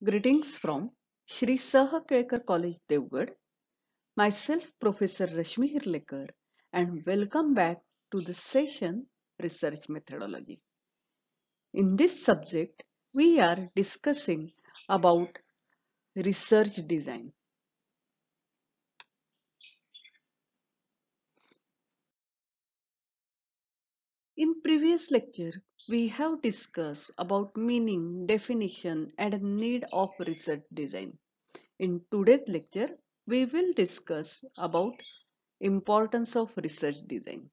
Greetings from Shri Saha Kelkar College, Devgad. Myself, Professor Rashmi Hirlekar, and welcome back to the session Research Methodology. In this subject, we are discussing about research design. In previous lecture, we have discussed about meaning, definition, and need of research design. In today's lecture, we will discuss about importance of research design.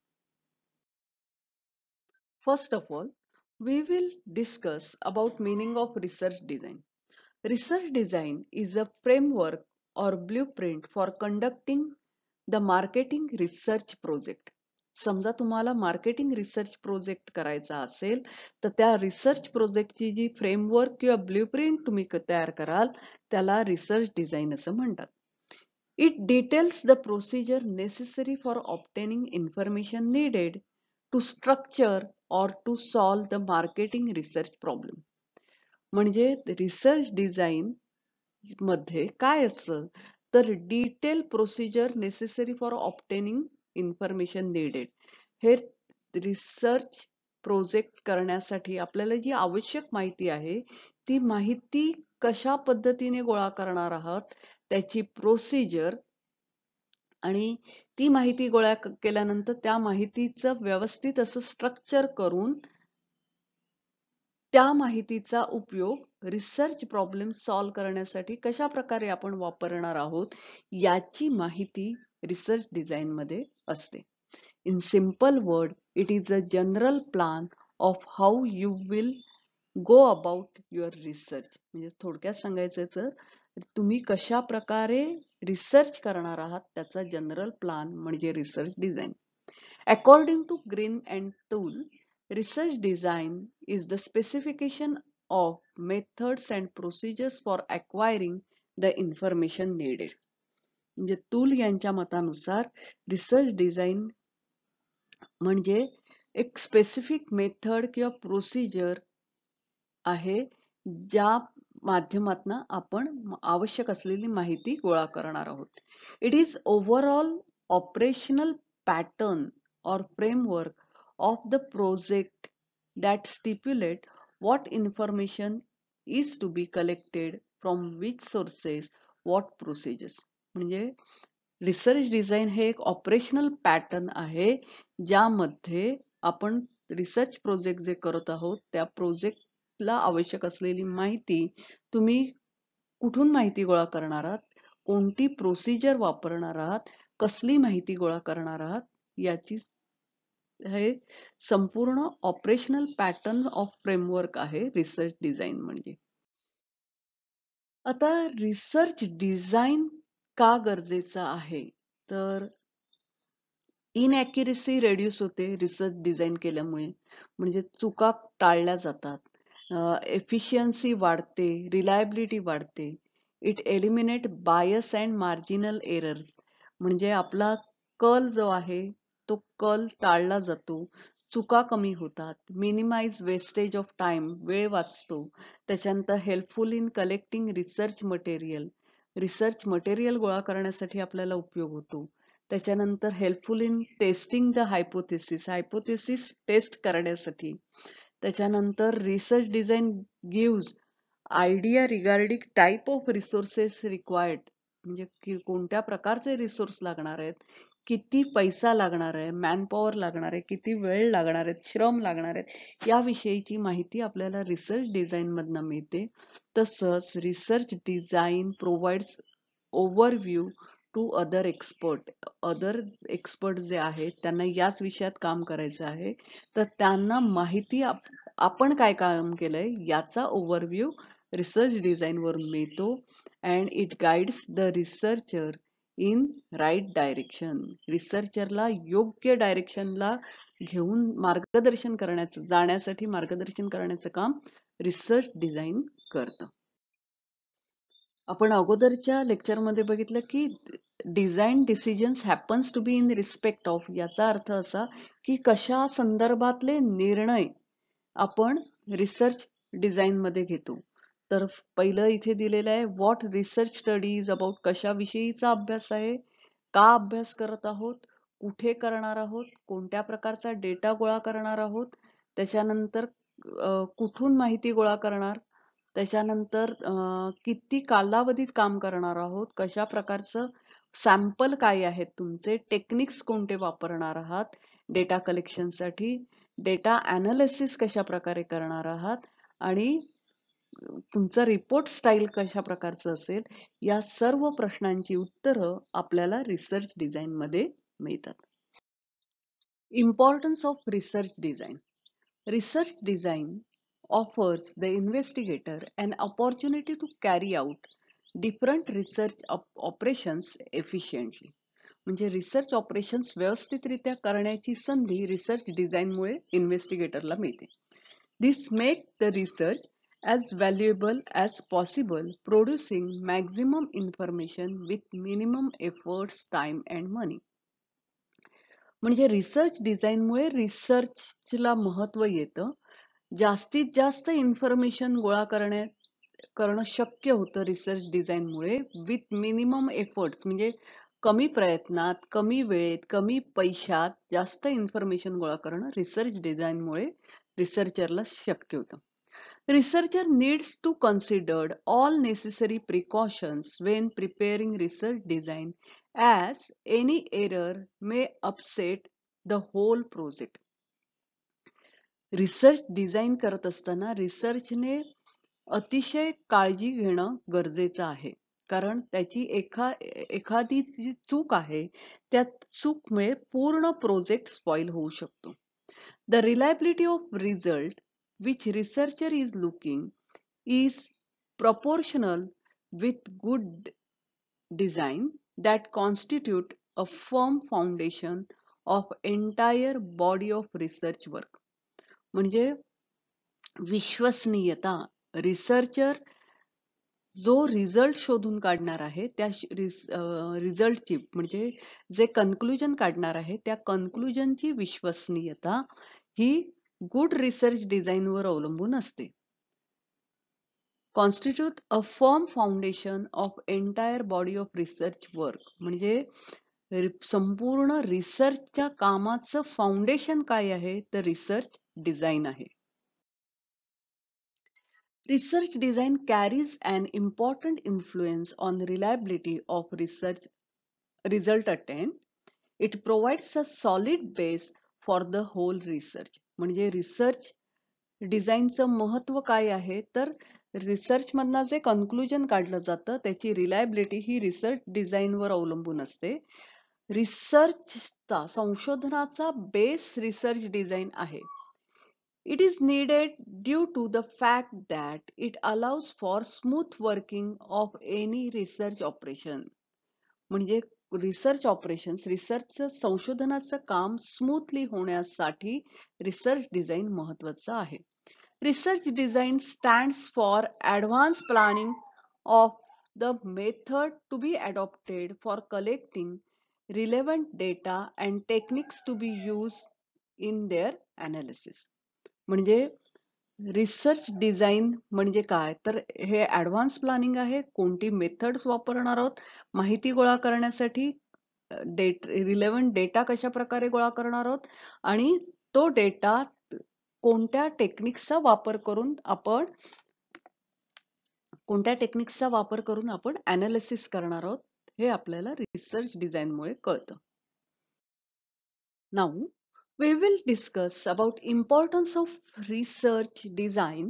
First of all, we will discuss about meaning of research design. Research design is a framework or blueprint for conducting the marketing research project. समजा तुम्हाला marketing research project करायचा असेल तर त्या research प्रोजेक्टची जी framework किंवा blueprint तुम्ही तयार कराल त्याला रिसर्च डिझाईन असं म्हणतात. It details the procedure necessary for obtaining information needed to structure or to solve the marketing research problem. म्हणजे रिसर्च डिझाईन मध्ये काय असतं तर detail procedure necessary for obtaining information needed. हे रिसर्च प्रोजेक्ट करण्यासाठी आपल्याला जी आवश्यक माहिती आहे ती माहिती कशा पद्धतीने गोळा करणार आहात त्याची प्रोसिजर आणि ती माहिती गोळा केल्यानंतर त्या माहितीचं व्यवस्थित असं स्ट्रक्चर करून त्या माहितीचा उपयोग रिसर्च प्रॉब्लेम सॉल्व्ह करण्यासाठी कशा प्रकारे आपण वापरणार आहोत याची माहिती रिसर्च डिझाईन मध्ये असते. In simple word, it is a general plan of how you will go about your research. म्हणजे थोडक्यात सांगायचं तर तुम्ही कशा प्रकारे रिसर्च करणार आहात त्याचा जनरल प्लॅन म्हणजे research design. According to Green and Tull, research design is the specification of methods and procedures for acquiring the information needed. म्हणजे टूल यांच्या मतानुसार रिसर्च डिझाईन म्हणजे एक स्पेसिफिक मेथड किंवा प्रोसिजर आहे ज्या माध्यमातून आपण आवश्यक असलेली माहिती गोळा करणार आहोत. It is overall operational pattern और framework of the project that stipulate what information is to be collected from which sources, what procedures. म्हणजे रिसर्च डिझाईन हे एक ऑपरेशनल पॅटर्न आहे ज्यामध्ये आपण रिसर्च प्रोजेक्ट जे करत आहोत त्या प्रोजेक्टला आवश्यक असलेली माहिती तुम्ही कुठून माहिती गोळा करणार आहात, कोणती प्रोसिजर वापरणार आहात, कसली माहिती गोळा करणार आहात याची हे संपूर्ण ऑपरेशनल पॅटर्न ऑफ फ्रेमवर्क आहे रिसर्च डिझाईन म्हणजे. आता रिसर्च डिझाईन का गरजेचं आहे तर इनॲक्युरेसी रेड्यूस होते रिसर्च डिझाईन केल्यामुळे. म्हणजे चुका टाळल्या जातात, एफिशियन्सी वाढते, रिलायबिलिटी वाढते. It eliminate bias and marginal errors. म्हणजे आपला कल जो आहे तो कल टाळला जातो, चुका कमी होतात, मिनिमाइज वेस्टेज ऑफ टाइम, वेळ वाचतो. त्याच्यानंतर helpful in collecting research material, research material गोळा करण्यासाठी आपल्याला उपयोग होतो. त्याच्यानंतर helpful in testing the hypothesis, hypothesis test करण्यासाठी. त्याच्यानंतर research design gives idea regarding type of resources required. म्हणजे कोणत्या प्रकारचे रिसोर्स लागणार आहेत, किती पैसा लागणार आहे, मॅनपॉवर लागणार आहे, किती वेळ लागणार आहे, श्रम लागणार आहेत याविषयीची माहिती आपल्याला रिसर्च डिझाईन मधनं मिळते. तसंच research design provides overview to other expert जे आहेत त्यांना याच विषयात काम करायचं आहे तर त्यांना माहिती आपण काय काम केलंय याचा ओव्हरव्ह्यू रिसर्च डिझाईन वरून मिळतो. And it guides the researcher in right direction. रिसर्चरला योग्य डायरेक्शनला घेऊन मार्गदर्शन करण्याचं, जाण्यासाठी मार्गदर्शन करण्याचं काम रिसर्च डिझाईन करतं. आपण अगोदरच्या लेक्चरमध्ये बघितलं की design decisions happens to be in respect of, याचा अर्थ असा की कशा संदर्भातले निर्णय आपण रिसर्च डिझाईन मध्ये घेतो तर पहिलं इथे दिलेलं आहे what research study is about, कशाविषयीचा अभ्यास आहे, का अभ्यास करत आहोत, कुठे करणार आहोत, कोणत्या प्रकारचा डेटा गोळा करणार आहोत, त्याच्यानंतर कुठून माहिती गोळा करणार, त्याच्यानंतर किती कालावधीत काम करणार आहोत, कशा प्रकारचं सॅम्पल काय आहेत तुमचे, टेक्निक्स कोणते वापरणार आहात डेटा कलेक्शनसाठी, डेटा अनालिसिस कशा प्रकारे करणार आहात आणि तुमचा रिपोर्ट स्टाईल कशा प्रकारचं असेल, या सर्व प्रश्नांची उत्तरं आपल्याला रिसर्च डिझाईन मध्ये मिळतात. Importance of research design. Research design offers the investigator an opportunity to carry out different research operations efficiently. म्हणजे रिसर्च ऑपरेशन्स व्यवस्थितरित्या करण्याची संधी रिसर्च डिझाईनमुळे इन्व्हेस्टिगेटरला मिळते. This make the research as valuable as possible, producing maximum information with minimum efforts, time and money. म्हणजे research डिझाईनमुळे रिसर्चला महत्व येतं. जास्तीत जास्त इन्फॉर्मेशन गोळा करणं शक्य होतं रिसर्च डिझाईनमुळे विथ मिनिमम एफर्ट्स, म्हणजे कमी प्रयत्नात, कमी वेळेत, कमी पैशात जास्त इन्फॉर्मेशन गोळा करणं रिसर्च डिझाईनमुळे रिसर्चरला शक्य होतं. Researcher needs to consider all necessary precautions when preparing research design, as any error may upset the whole project. Research design करत असताना रिसर्चने अतिशय काळजी घेणं गरजेचं आहे, कारण त्याची एखादी जी चूक आहे त्या चूकमुळे पूर्ण प्रोजेक्ट स्पॉइल होऊ शकतो. The reliability of result which researcher is looking is proportional with good design that constitute a firm foundation of entire body of research work. म्हणजे विश्वसनीयता, रिसर्चर जो रिझल्ट शोधून काढणार आहे त्या रिझल्टची म्हणजे जे कन्क्लुजन काढणार आहे त्या कन्क्लुजनची विश्वसनीयता ही गुड रिसर्च डिझाईनवर अवलंबून असते. Constitute a firm foundation of entire body of research work, म्हणजे संपूर्ण रिसर्चच्या कामाचं फाउंडेशन काय आहे तर रिसर्च डिझाईन आहे. Research design carries an important influence on the reliability of research result attained. It provides a solid base for the whole research. म्हणजे research डिझाईनचं महत्व काय आहे तर रिसर्च मधनं जे कन्क्लुजन काढलं जातं त्याची रिलायबिलिटी ही रिसर्च डिझाईनवर अवलंबून असते. रिसर्चचा संशोधनाचा बेस रिसर्च डिझाईन आहे. It is needed due to the fact that it allows for smooth working of any research operation. म्हणजे रिसर्च ऑपरेशन्स, रिसर्चचं संशोधनाचं काम स्मूथली होण्यासाठी रिसर्च डिझाईन महत्वाचं आहे. Research design stands for advance planning of the method to be adopted for collecting relevant data and techniques to be use in their analysis. म्हणजे research design म्हणजे काय तर हे ऍडव्हान्स प्लॅनिंग आहे, कोणती मेथड्स वापरणार आहोत माहिती गोळा करण्यासाठी, रिलेव्हंट डेटा कशा प्रकारे गोळा करणार आहोत आणि तो डेटा कोणत्या टेक्निक्सचा वापर करून आपण अनालिसिस करणार आहोत हे आपल्याला रिसर्च डिझाईनमुळे कळतं. Now we will discuss about importance of research design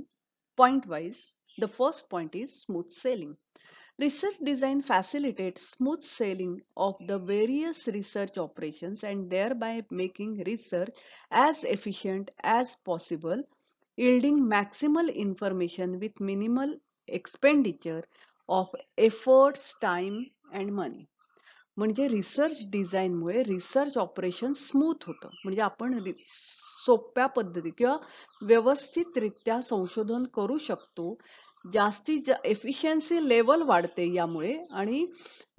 point wise. The first point is smooth sailing. Research design facilitates smooth sailing of the various research operations and thereby making research as efficient as possible, yielding maximal information with minimal expenditure of efforts, time and money. म्हणजे research डिझाईनमुळे research operation smooth होतं, म्हणजे आपण सोप्या पद्धती किंवा व्यवस्थितरित्या संशोधन करू शकतो. जास्तीत एफिशियन्सी लेवल वाढते यामुळे आणि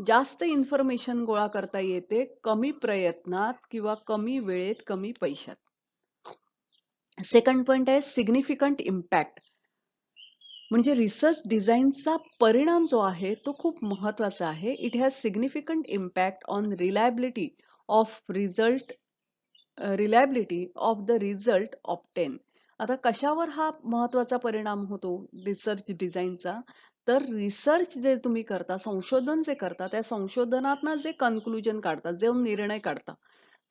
जास्त इन्फॉर्मेशन गोळा करता येते कमी प्रयत्नात किंवा कमी वेळेत कमी पैशात. सेकंड पॉइंट आहे सिग्निफिकंट इम्पॅक्ट. म्हणजे रिसर्च डिझाईनचा परिणाम जो आहे तो खूप महत्वाचा आहे. It has significant impact on reliability of the result obtain. आता कशावर हा महत्वाचा परिणाम होतो रिसर्च डिझाईनचा? तर रिसर्च जे तुम्ही करता, संशोधन जे करता, त्या संशोधनातनं जे कन्क्लुजन काढता, जे निर्णय काढता,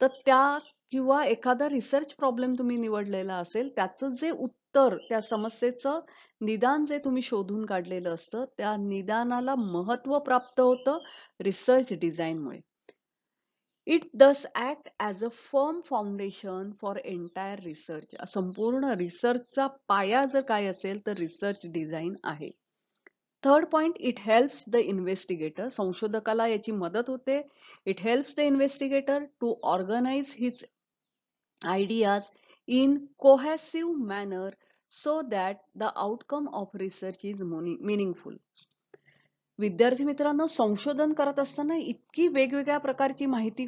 तर त्या किंवा एखादा रिसर्च प्रॉब्लेम तुम्ही निवडलेला असेल, त्याचं जे उत्तर, त्या समस्येचं निदान जे तुम्ही शोधून काढलेलं असतं, त्या निदानाला महत्व प्राप्त होतं रिसर्च डिझाईनमुळे. It thus act as a firm foundation for entire research. संपूर्ण रिसर्चचा पाया जर काय असेल तर रिसर्च डिझाईन आहे. Third point, it helps the investigator. संशोधकाला याची मदत होते. It helps the investigator to organize his ideas in cohesive manner so that the outcome of research is meaningful. विद्यार्थी मित्रांनो, संशोधन करत असताना इतकी वेगवेगळ्या प्रकारची माहिती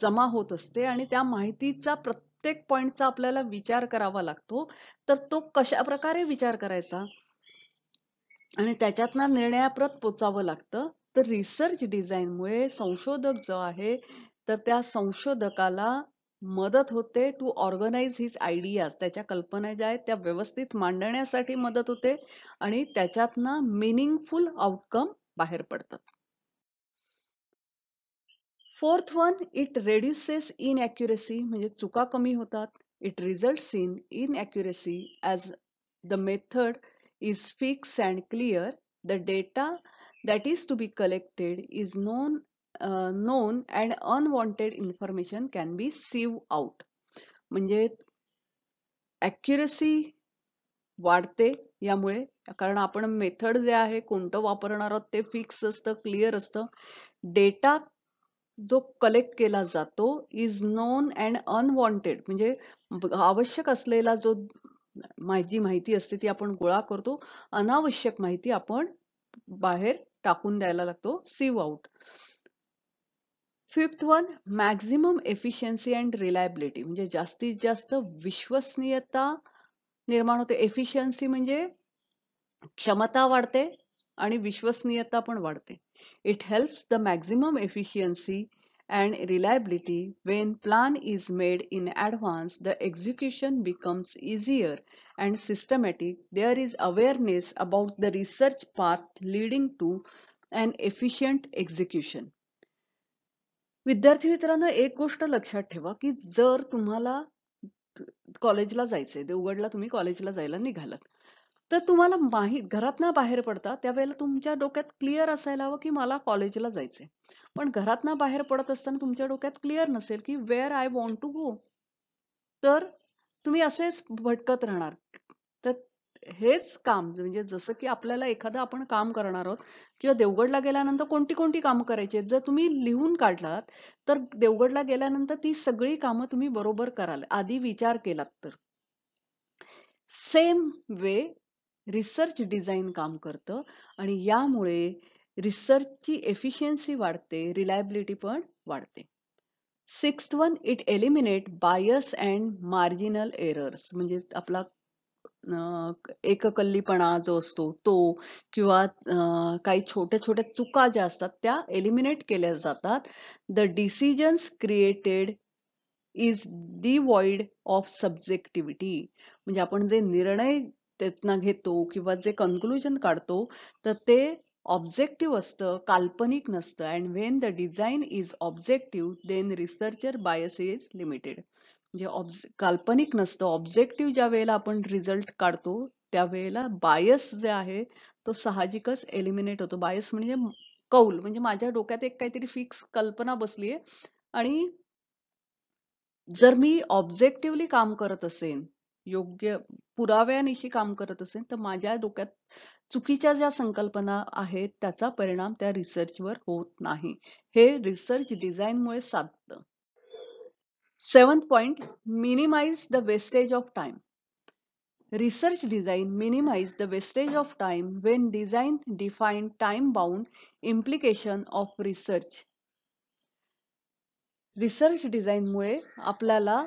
जमा होत असते आणि त्या माहितीचा प्रत्येक पॉइंटचा आपल्याला विचार करावा लागतो. तर तो कशा प्रकारे विचार करायचा आणि त्याच्यातनं निर्णयाप्रत पोचावं लागतं. तर रिसर्च डिझाईनमुळे संशोधक जो आहे तर त्या संशोधकाला मदत होते टू ऑर्गनाइज हिज आयडियाज. त्याच्या कल्पना ज्या आहेत त्या व्यवस्थित मांडण्यासाठी मदत होते आणि त्याच्यातनं मिनिंगफुल आउटकम बाहेर पडतात. Fourth one, it reduces inaccuracy. म्हणजे चुका कमी होतात. It results in inaccuracy as the method is fixed and clear. The data that is to be collected is known and unwanted information can be sieved out. म्हणजे accuracy वाढते यामुळे, कारण आपण method जे आहे कोणतं वापरणार आहोत ते फिक्स असतं, क्लिअर असतं. डेटा जो कलेक्ट केला जातो इज नोन अँड अनवॉन्टेड. म्हणजे आवश्यक असलेला जो जी माहिती असते ती आपण गोळा करतो, अनावश्यक माहिती आपण बाहेर टाकून द्यायला लागतो, sieve out. Fifth one, maximum efficiency and reliability. म्हणजे जास्तीत जास्त विश्वसनीयता निर्माण होते. एफिशियन्सी म्हणजे क्षमता वाढते आणि विश्वसनीयता पण वाढते. It helps the maximum efficiency and reliability. When plan is made in advance, the execution becomes easier and systematic. There is awareness about the research path leading to an efficient execution. विद्यार्थी मित्रांनो, एक गोष्ट लक्षात ठेवा की जर तुम्हाला कॉलेजला जायचंय, देवगडला तुम्ही कॉलेजला जायला निघालात, तर तुम्हाला घरातनं बाहेर पडता त्यावेळेला तुमच्या डोक्यात क्लिअर असायला हवं की मला कॉलेजला जायचंय. पण घरातनं बाहेर पडत असताना तुमच्या डोक्यात क्लिअर नसेल की where I want to go, तर तुम्ही असेच भटकत राहणार. तर हेच काम म्हणजे जसं की आपल्याला एखादं आपण काम करणार आहोत किंवा देवगडला गेल्यानंतर कोणती कोणती कामं करायची आहेत, जर तुम्ही लिहून काढलात तर देवगडला गेल्यानंतर ती सगळी कामं तुम्ही बरोबर कराल, आधी विचार केलात तर. सेम वे रिसर्च डिझाईन काम करतं आणि यामुळे रिसर्चची एफिशियन्सी वाढते, रिलायबिलिटी पण वाढते. Sixth one, it eliminate bias and marginal errors. म्हणजे आपला एककल्लीपणा जो असतो तो किंवा काही छोट्या छोट्या चुका ज्या असतात त्या एलिमिनेट केल्या जातात. The decisions created is devoid of subjectivity. म्हणजे आपण जे निर्णय त्यातनं घेतो किंवा जे कन्क्लुजन काढतो तर ते ऑब्जेक्टिव्ह असतं, काल्पनिक नसतं. And when the design is objective then researcher bias is limited. म्हणजे काल्पनिक नसतं, ऑब्जेक्टिव्ह ज्या वेळेला आपण रिझल्ट काढतो त्यावेळेला बायस जे आहे तो साहजिकच एलिमिनेट होतो. बायस म्हणजे कौल, म्हणजे माझ्या डोक्यात एक काहीतरी फिक्स कल्पना बसलीये आणि जर मी ऑब्जेक्टिव्हली काम करत असेन, योग्य पुराव्यानिशी काम करत असेल, तर माझ्या डोक्यात चुकीच्या ज्या संकल्पना आहेत त्याचा परिणाम त्या रिसर्चवर होत नाही. हे रिसर्च डिझाईनमुळे साधतं. Seventh point, minimize the wastage of time. Research design minimize the wastage of time when design define time-bound implication of research. Research डिझाईनमुळे आपल्याला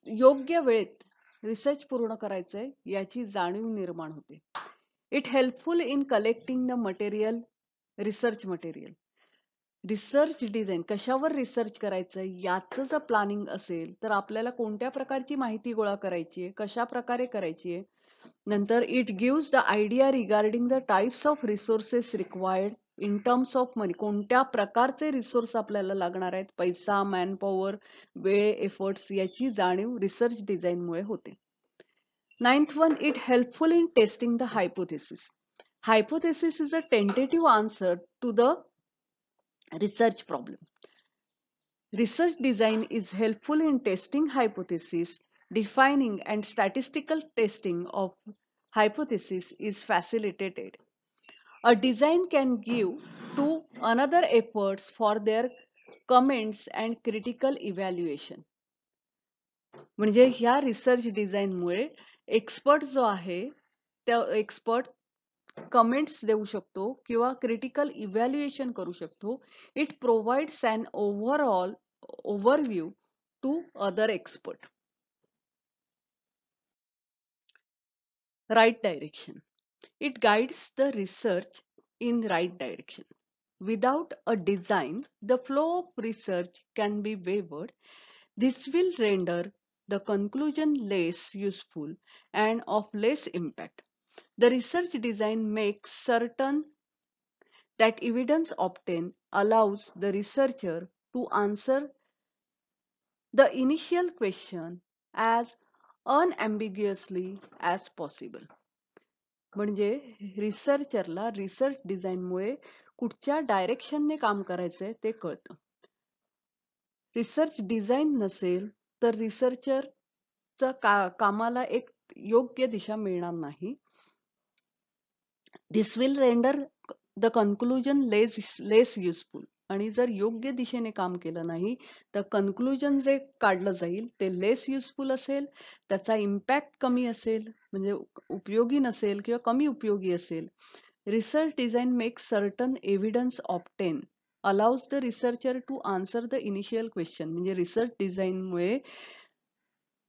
योग्य वेळेत रिसर्च पूर्ण करायचंय याची जाणीव निर्माण होते. It helpful in collecting the material, research material. Research design, कशावर रिसर्च करायचं याचं जर प्लॅनिंग असेल तर आपल्याला कोणत्या प्रकारची माहिती गोळा करायची आहे, कशा प्रकारे करायची आहे. नंतर it gives the idea regarding the types of resources required in terms of money. कोणत्या प्रकारचे रिसोर्स आपल्याला लागणार आहेत, पैसा, मॅनपॉवर, वेळ, एफर्ट्स याची जाणीव रिसर्च डिझाईनमुळे होते. Ninth one, it helpful in testing the hypothesis. Hypothesis is a tentative answer to the research problem. Research design is helpful in testing hypothesis. Defining and statistical testing of hypothesis is facilitated. A design can give to another efforts for their comments and critical evaluation. म्हणजे ह्या research डिझाईनमुळे expert जो आहे त्या expert comments देऊ शकतो किंवा critical evaluation करू शकतो. It provides an overall overview to other expert. Right direction. It guides the research in right direction. Without a design, the flow of research can be wavered. This will render the conclusion less useful and of less impact. The research design makes certain that evidence obtained allows the researcher to answer the initial question as unambiguously as possible. म्हणजे रिसर्चरला research डिझाईनमुळे कुठच्या डायरेक्शनने काम करायचंय ते कळतं. Research design नसेल तर रिसर्चरच्या कामाला एक योग्य दिशा मिळणार नाही. This will render the conclusion less useful. आणि जर योग्य दिशेने काम केलं नाही तर कन्क्लुजन जे काढलं जाईल ते लेस युजफुल असेल, त्याचा इम्पॅक्ट कमी असेल, म्हणजे उपयोगी नसेल किंवा कमी उपयोगी असेल. Research design makes certain evidence obtain allows the researcher to answer the initial question. म्हणजे रिसर्च डिझाईनमुळे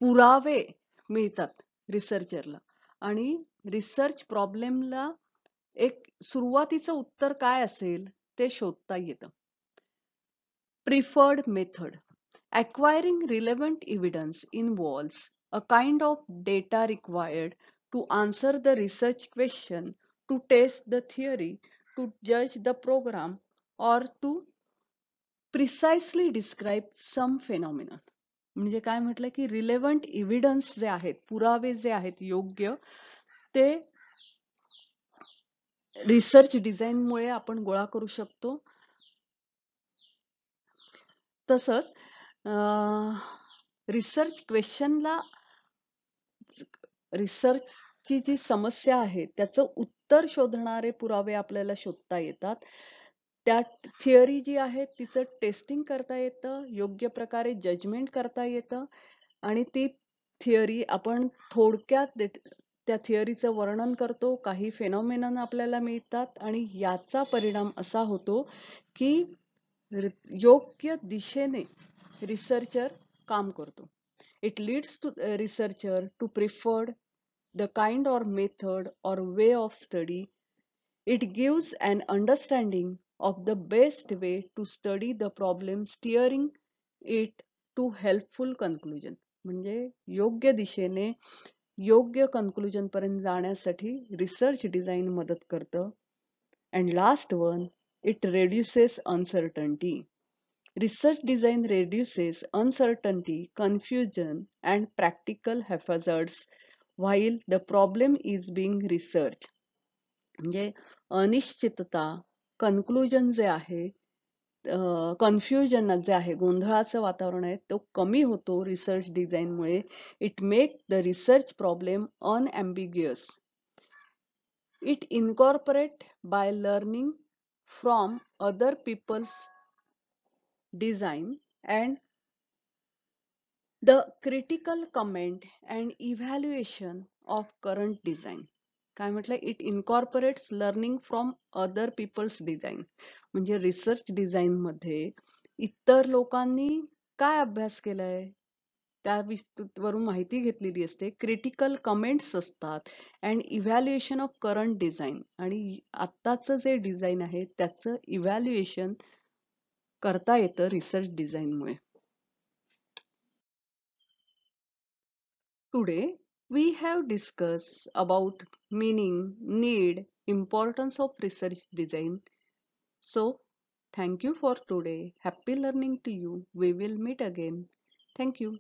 पुरावे मिळतात रिसर्चरला आणि रिसर्च प्रॉब्लेमला एक सुरुवातीचं उत्तर काय असेल ते शोधता येतं. Preferred method. Acquiring relevant evidence involves a kind of data required to answer the research question, to test the theory, to judge the program, or to precisely describe some phenomenon. म्हणजे काय म्हटलं की रिलेव्हंट एव्हिडन्स जे आहेत, पुरावे जे आहेत योग्य, ते रिसर्च डिझाईनमुळे आपण गोळा करू शकतो. तसंच रिसर्च क्वेश्चनला रिसर्चची जी समस्या आहे त्याचं उत्तर शोधणारे पुरावे आपल्याला शोधता येतात. त्या थिअरी जी आहे तिचं टेस्टिंग करता येतं, योग्य प्रकारे जजमेंट करता येतं आणि ती थिअरी आपण थोडक्यात त्या थिअरीचं वर्णन करतो. काही फेनॉमेनन आपल्याला मिळतात आणि याचा परिणाम असा होतो की योग्य दिशेने रिसर्चर काम करतो. It leads to a researcher to prefer the kind or method or way of study. It gives an understanding of the best way to study the problem, steering it to helpful conclusion. म्हणजे योग्य दिशेने योग्य conclusion पर्यंत जाण्यासाठी research design मदत करतं. And last one, it reduces uncertainty. Research design reduces uncertainty, confusion, and practical hazards while the problem is being researched. म्हणजे अनिश्चितता, कन्क्लुजन जे आहे, कन्फ्युजन जे आहे, गोंधळाचं वातावरण आहे, तो कमी होतो रिसर्च डिझाईनमुळे. It make the research problem unambiguous. It incorporate by learning from other people's design and the critical comment and evaluation of current design. काय म्हटलं, it incorporates learning from other peoples design. म्हणजे research design मध्ये इतर लोकांनी काय अभ्यास केलाय वरून माहिती घेतलेली असते. क्रिटिकल कमेंट्स असतात and evaluation of current design, आणि आत्ताचं जे डिझाईन आहे त्याचं इव्हॅल्युएशन करता येतं research डिझाईनमुळे. Today, we have discussed about meaning, need, importance of research design. So, thank you for today. Happy learning to you. We will meet again. Thank you.